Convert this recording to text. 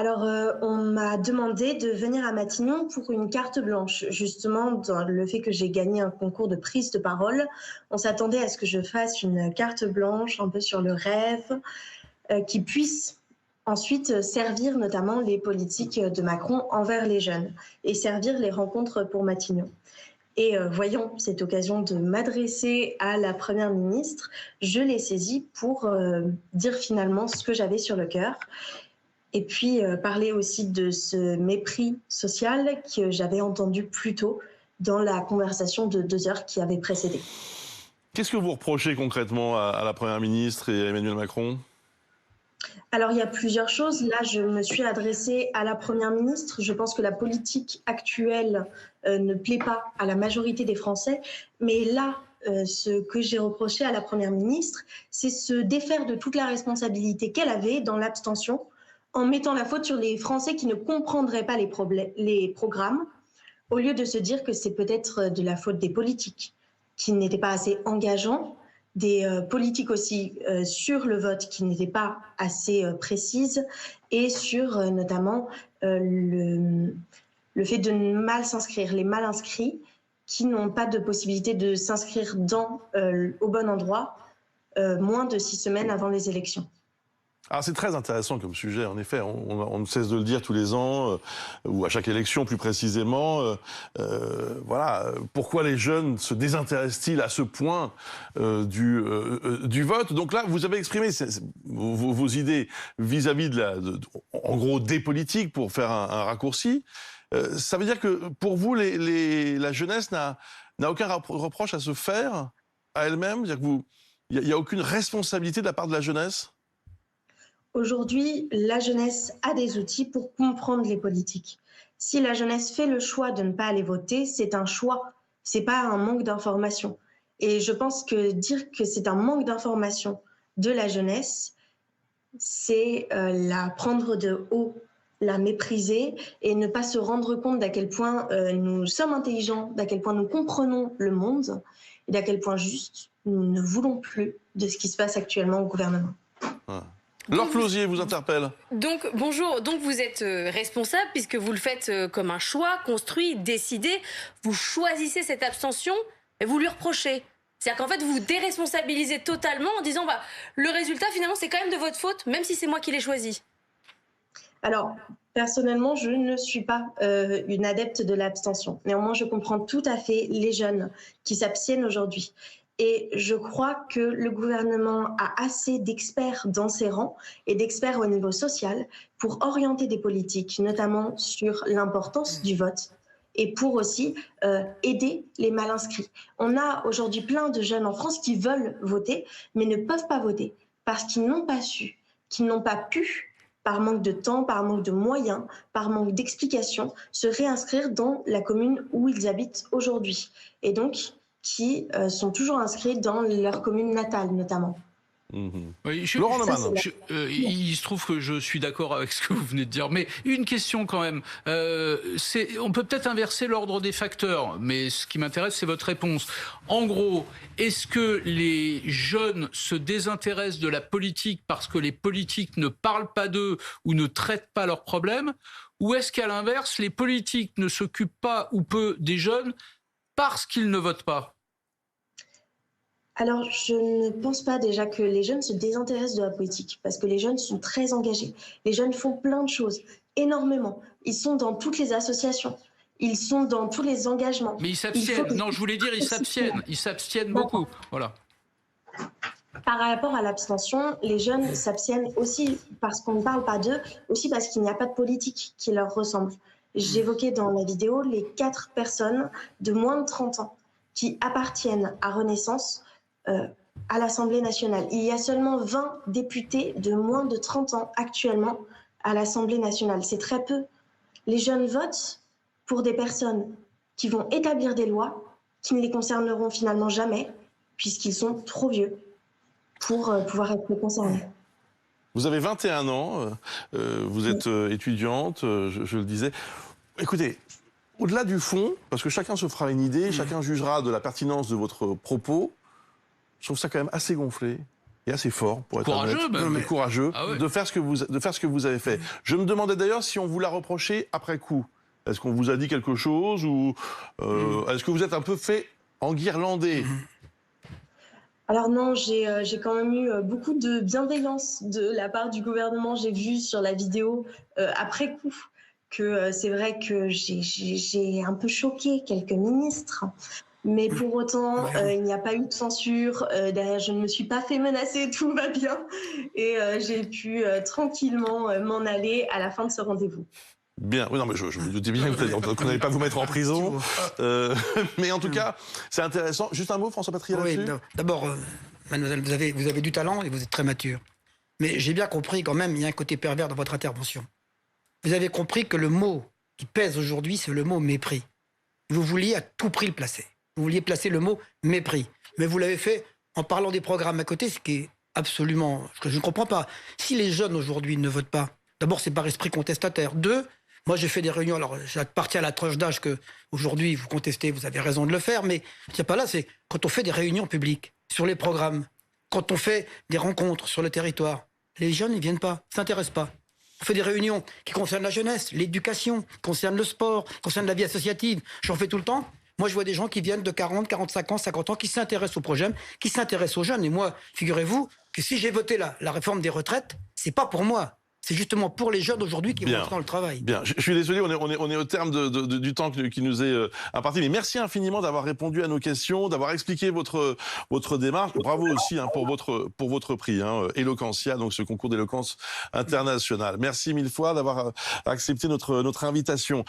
Alors, on m'a demandé de venir à Matignon pour une carte blanche. Justement, dans le fait que j'ai gagné un concours de prise de parole, on s'attendait à ce que je fasse une carte blanche un peu sur le rêve, qui puisse ensuite servir notamment les politiques de Macron envers les jeunes et servir les rencontres pour Matignon. Et voyant cette occasion de m'adresser à la Première ministre, je l'ai saisie pour dire finalement ce que j'avais sur le cœur. Et puis parler aussi de ce mépris social que j'avais entendu plus tôt dans la conversation de 2 heures qui avait précédé. Qu'est-ce que vous reprochez concrètement à la Première ministre et à Emmanuel Macron? Alors, il y a plusieurs choses. Là, je me suis adressée à la Première ministre. Je pense que la politique actuelle ne plaît pas à la majorité des Français. Mais là, ce que j'ai reproché à la Première ministre, c'est se défaire de toute la responsabilité qu'elle avait dans l'abstention en mettant la faute sur les Français qui ne comprendraient pas les programmes, au lieu de se dire que c'est peut-être de la faute des politiques qui n'étaient pas assez engageants, des politiques aussi sur le vote qui n'étaient pas assez précises et sur notamment le fait de mal s'inscrire, les mal inscrits qui n'ont pas de possibilité de s'inscrire au bon endroit moins de 6 semaines avant les élections. Alors c'est très intéressant comme sujet, en effet, on ne cesse de le dire tous les ans, ou à chaque élection plus précisément. Voilà, pourquoi les jeunes se désintéressent-ils à ce point du vote? Donc là, vous avez exprimé vos idées vis-à-vis en gros, des politiques, pour faire un raccourci. Ça veut dire que pour vous, la jeunesse n'a aucun reproche à se faire à elle-même? Il n'y a aucune responsabilité de la part de la jeunesse? Aujourd'hui, la jeunesse a des outils pour comprendre les politiques. Si la jeunesse fait le choix de ne pas aller voter, c'est un choix, c'est pas un manque d'information. Et je pense que dire que c'est un manque d'information de la jeunesse, c'est la prendre de haut, la mépriser et ne pas se rendre compte d'à quel point nous sommes intelligents, d'à quel point nous comprenons le monde et d'à quel point juste nous ne voulons plus de ce qui se passe actuellement au gouvernement. Ah. Laure Closier vous interpelle. Donc, bonjour. Donc, vous êtes responsable puisque vous le faites comme un choix construit, décidé. Vous choisissez cette abstention et vous lui reprochez. C'est-à-dire qu'en fait, vous vous déresponsabilisez totalement en disant le résultat, finalement, c'est quand même de votre faute, même si c'est moi qui l'ai choisi. Alors, personnellement, je ne suis pas une adepte de l'abstention. Néanmoins, je comprends tout à fait les jeunes qui s'abstiennent aujourd'hui. Et je crois que le gouvernement a assez d'experts dans ses rangs et d'experts au niveau social pour orienter des politiques, notamment sur l'importance du vote et pour aussi aider les mal inscrits. On a aujourd'hui plein de jeunes en France qui veulent voter, mais ne peuvent pas voter parce qu'ils n'ont pas su, qu'ils n'ont pas pu, par manque de temps, par manque de moyens, par manque d'explications, se réinscrire dans la commune où ils habitent aujourd'hui. Et donc, qui sont toujours inscrits dans leur commune natale, notamment. Oui, Laurent Neumann. il se trouve que je suis d'accord avec ce que vous venez de dire, mais une question quand même. On peut peut-être inverser l'ordre des facteurs, mais ce qui m'intéresse, c'est votre réponse. En gros, est-ce que les jeunes se désintéressent de la politique parce que les politiques ne parlent pas d'eux ou ne traitent pas leurs problèmes, ou est-ce qu'à l'inverse, les politiques ne s'occupent pas ou peu des jeunes parce qu'ils ne votent pas? Alors, je ne pense pas déjà que les jeunes se désintéressent de la politique, parce que les jeunes sont très engagés. Les jeunes font plein de choses, énormément. Ils sont dans toutes les associations, ils sont dans tous les engagements. Mais ils s'abstiennent. Non, je voulais dire, ils s'abstiennent. Ils s'abstiennent beaucoup. Voilà. Par rapport à l'abstention, les jeunes s'abstiennent aussi parce qu'on ne parle pas d'eux, aussi parce qu'il n'y a pas de politique qui leur ressemble. J'évoquais dans la vidéo les 4 personnes de moins de 30 ans qui appartiennent à Renaissance à l'Assemblée nationale. Il y a seulement 20 députés de moins de 30 ans actuellement à l'Assemblée nationale. C'est très peu. Les jeunes votent pour des personnes qui vont établir des lois qui ne les concerneront finalement jamais, puisqu'ils sont trop vieux pour pouvoir être concernés. Vous avez 21 ans, vous êtes étudiante, je le disais. Écoutez, au-delà du fond, parce que chacun se fera une idée, chacun jugera de la pertinence de votre propos, je trouve ça quand même assez gonflé. et assez fort, pour être Courageux, honnête, même. mais courageux, Ah ouais. de faire ce que vous avez fait. Je me demandais d'ailleurs si on vous l'a reproché après coup. Est-ce qu'on vous a dit quelque chose ou est-ce que vous êtes un peu fait enguirlander? Alors non, j'ai quand même eu beaucoup de bienveillance de la part du gouvernement. J'ai vu sur la vidéo après coup que c'est vrai que j'ai un peu choqué quelques ministres. Mais pour autant, il n'y a pas eu de censure. Derrière, je ne me suis pas fait menacer, tout va bien. Et j'ai pu tranquillement m'en aller à la fin de ce rendez-vous. Bien, oui, non, mais je me doutais bien qu'on n'allait pas vous mettre en prison. Mais en tout cas, c'est intéressant. Juste un mot, François Patria, Oui, là-dessus. d'abord, mademoiselle, vous avez du talent et vous êtes très mature. Mais j'ai bien compris quand même, il y a un côté pervers dans votre intervention. Vous avez compris que le mot qui pèse aujourd'hui, c'est le mot mépris. Vous vouliez à tout prix le placer. Vous vouliez placer le mot mépris. Mais vous l'avez fait en parlant des programmes à côté, ce qui est absolument... Je ne comprends pas. Si les jeunes aujourd'hui ne votent pas, d'abord, c'est par esprit contestataire. Deux, moi, j'ai fait des réunions, alors j'appartiens à la tranche d'âge que aujourd'hui vous contestez, vous avez raison de le faire, mais c'est pas là, c'est quand on fait des réunions publiques sur les programmes, quand on fait des rencontres sur le territoire, les jeunes, ils viennent pas, ils s'intéressent pas. On fait des réunions qui concernent la jeunesse, l'éducation, qui concernent le sport, qui concernent la vie associative. J'en fais tout le temps. Moi, je vois des gens qui viennent de 40, 45 ans, 50 ans, qui s'intéressent au projet, qui s'intéressent aux jeunes. Et moi, figurez-vous que si j'ai voté la réforme des retraites, c'est pas pour moi. C'est justement pour les jeunes aujourd'hui qui vont dans le travail. Bien, je suis désolé, on est au terme du temps qui nous est imparti. Mais merci infiniment d'avoir répondu à nos questions, d'avoir expliqué votre démarche. Bravo aussi pour votre prix, Eloquentia, donc ce concours d'éloquence internationale. Merci mille fois d'avoir accepté notre invitation.